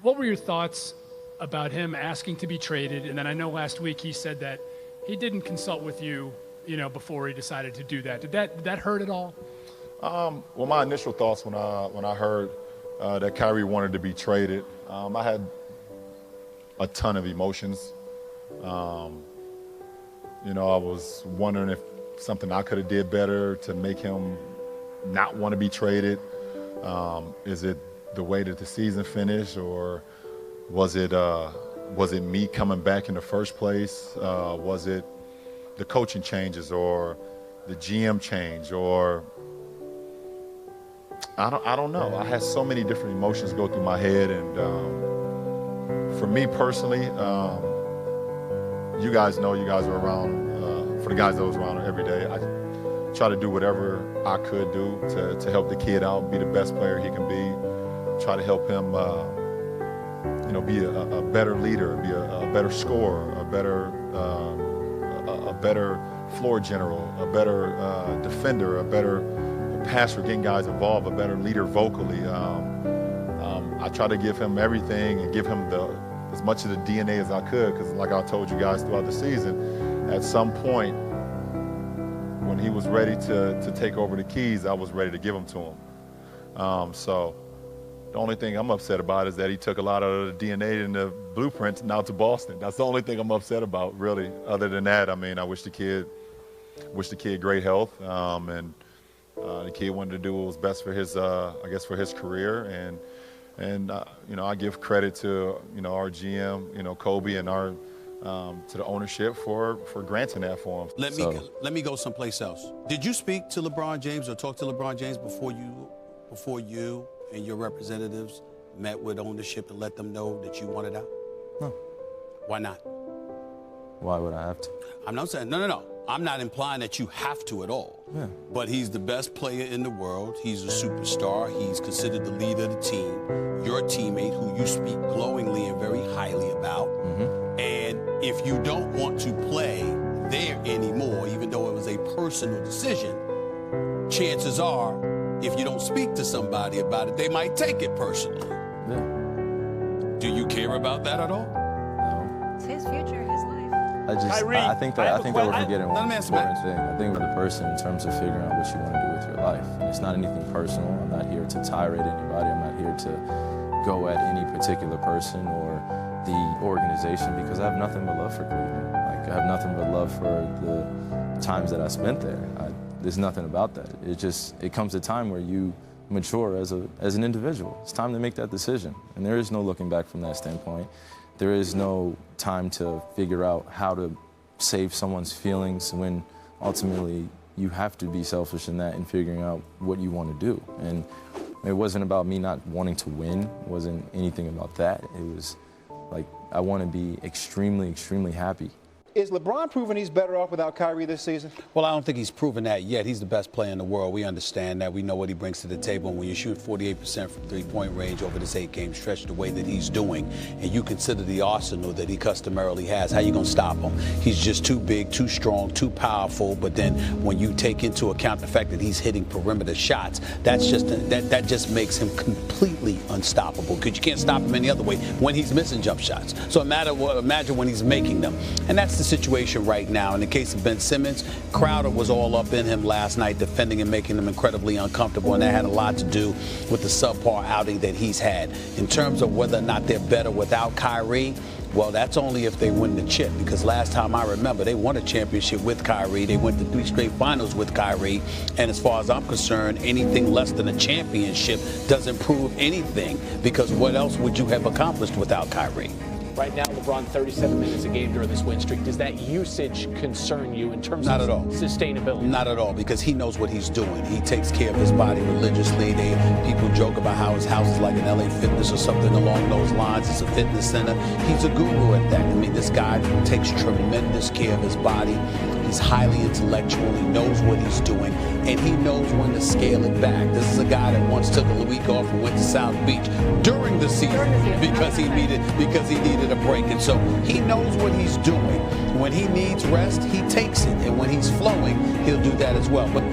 what were your thoughts about him asking to be traded? And then I know last week he said that he didn't consult with you, before he decided to do that. Did that hurt at all? Well, my initial thoughts when I heard that Kyrie wanted to be traded, I had a ton of emotions. I was wondering if something I could have did better to make him not want to be traded. Is it the way that the season finished, or was it me coming back in the first place? Was it the coaching changes or the GM change, or I don't know. I had so many different emotions go through my head, and for me personally, you guys were around. For the guys that was around every day, I try to do whatever I could do to help the kid out, be the best player he can be. Try to help him, be a better leader, be a better scorer, a better floor general, a better defender, a better passer, getting guys involved, a better leader vocally. I try to give him everything and give him as much of the DNA as I could, because like I told you guys throughout the season, at some point when he was ready to take over the keys, I was ready to give them to him. So the only thing I'm upset about is that he took a lot of the DNA and the blueprints now to Boston. That's the only thing I'm upset about, really. Other than that, I mean, I wish the kid great health, and the kid wanted to do what was best for his, for his career. And I give credit to our GM, Kobe, and our to the ownership for granting that for him. Let me go someplace else. Did you speak to LeBron James or talk to LeBron James before you and your representatives met with ownership and let them know that you wanted out? No. Why not? Why would I have to? I'm not saying, no. I'm not implying that you have to at all. Yeah. But he's the best player in the world. He's a superstar. He's considered the leader of the team. Your teammate, who you speak glowingly and very highly about. Mm-hmm. And if you don't want to play there anymore, even though it was a personal decision, chances are, if you don't speak to somebody about it, they might take it personally. Yeah. Do you care about that at all? No. It's his future, his life. Kyrie, I think that we're forgetting one let me ask important Max. thing. I think we're the person in terms of figuring out what you want to do with your life. And it's not anything personal. I'm not here to tirade anybody. I'm not here to go at any particular person or the organization, because I have nothing but love for Cleveland. Like, I have nothing but love for the times that I spent there. There's nothing about that. It comes a time where you mature as an individual. It's time to make that decision. And there is no looking back from that standpoint. There is no time to figure out how to save someone's feelings when ultimately you have to be selfish in that and figuring out what you want to do. And it wasn't about me not wanting to win. It wasn't anything about that. It was like, I want to be extremely, extremely happy. Is LeBron proving he's better off without Kyrie this season? Well, I don't think he's proven that yet. He's the best player in the world. We understand that. We know what he brings to the table. And when you shoot 48% from three-point range over this 8-game stretch the way that he's doing, and you consider the arsenal that he customarily has, how you going to stop him? He's just too big, too strong, too powerful. But then when you take into account the fact that he's hitting perimeter shots, that just makes him completely unstoppable, because you can't stop him any other way when he's missing jump shots. So imagine when he's making them. And that's the situation right now. In the case of Ben Simmons, Crowder was all up in him last night, defending and making him incredibly uncomfortable, and that had a lot to do with the subpar outing that he's had. In terms of whether or not they're better without Kyrie, well, that's only if they win the chip, because last time I remember, they won a championship with Kyrie. They went to 3 straight finals with Kyrie. And as far as I'm concerned, anything less than a championship doesn't prove anything, because what else would you have accomplished without Kyrie? Right now, LeBron 37 minutes a game during this win streak. Does that usage concern you in terms Not of at all. sustainability? Not at all, because he knows what he's doing. He takes care of his body religiously. People joke about how his house is like an LA Fitness or something along those lines. It's a fitness center. He's a guru at that. I mean, this guy takes tremendous care of his body. He's highly intellectual. He knows what he's doing, and he knows when to scale it back. This is a guy that once took a week off and went to South Beach during the season because he needed a break. And so he knows what he's doing. When he needs rest, he takes it, and when he's flowing, he'll do that as well. But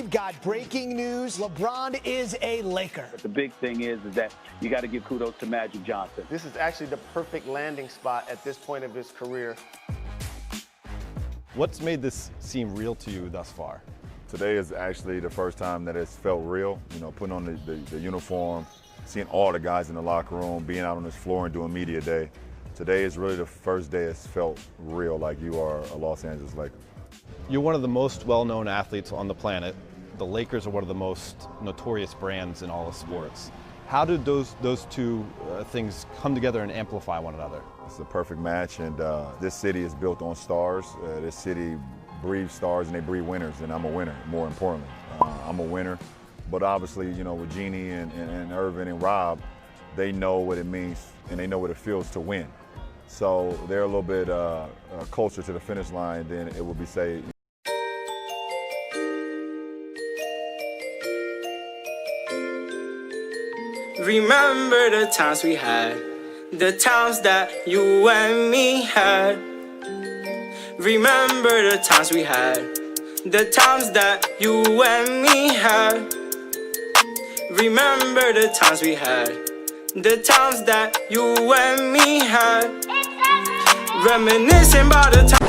we've got breaking news. LeBron is a Laker. But the big thing is that you got to give kudos to Magic Johnson. This is actually the perfect landing spot at this point of his career. What's made this seem real to you thus far? Today is actually the first time that it's felt real, you know, putting on the uniform, seeing all the guys in the locker room, being out on this floor and doing media day. Today is really the first day it's felt real, like you are a Los Angeles Laker. You're one of the most well-known athletes on the planet. The Lakers are one of the most notorious brands in all of sports. How did those two things come together and amplify one another? It's a perfect match, and this city is built on stars. This city breathes stars and they breathe winners, and I'm a winner, more importantly. I'm a winner, but obviously, you know, with Jeannie and Irvin and Rob, they know what it means and they know what it feels to win. So they're a little bit closer to the finish line than it would be, say, Remember the times we had, the times that you and me had. Remember the times we had, the times that you and me had. Remember the times we had, the times that you and me had. Reminiscing about the time.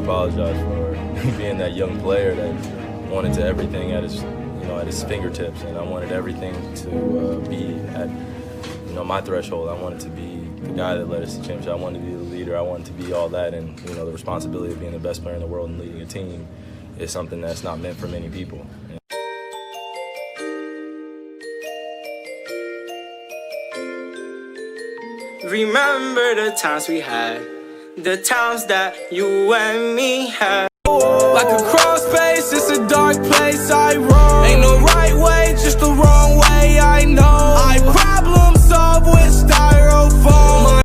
apologize for being that young player that wanted to everything at his fingertips, and I wanted everything to be at my threshold. I wanted to be the guy that led us to championship. I wanted to be the leader. I wanted to be all that, and the responsibility of being the best player in the world and leading a team is something that's not meant for many people. Remember the times we had, the times that you and me had. Like a cross space, it's a dark place.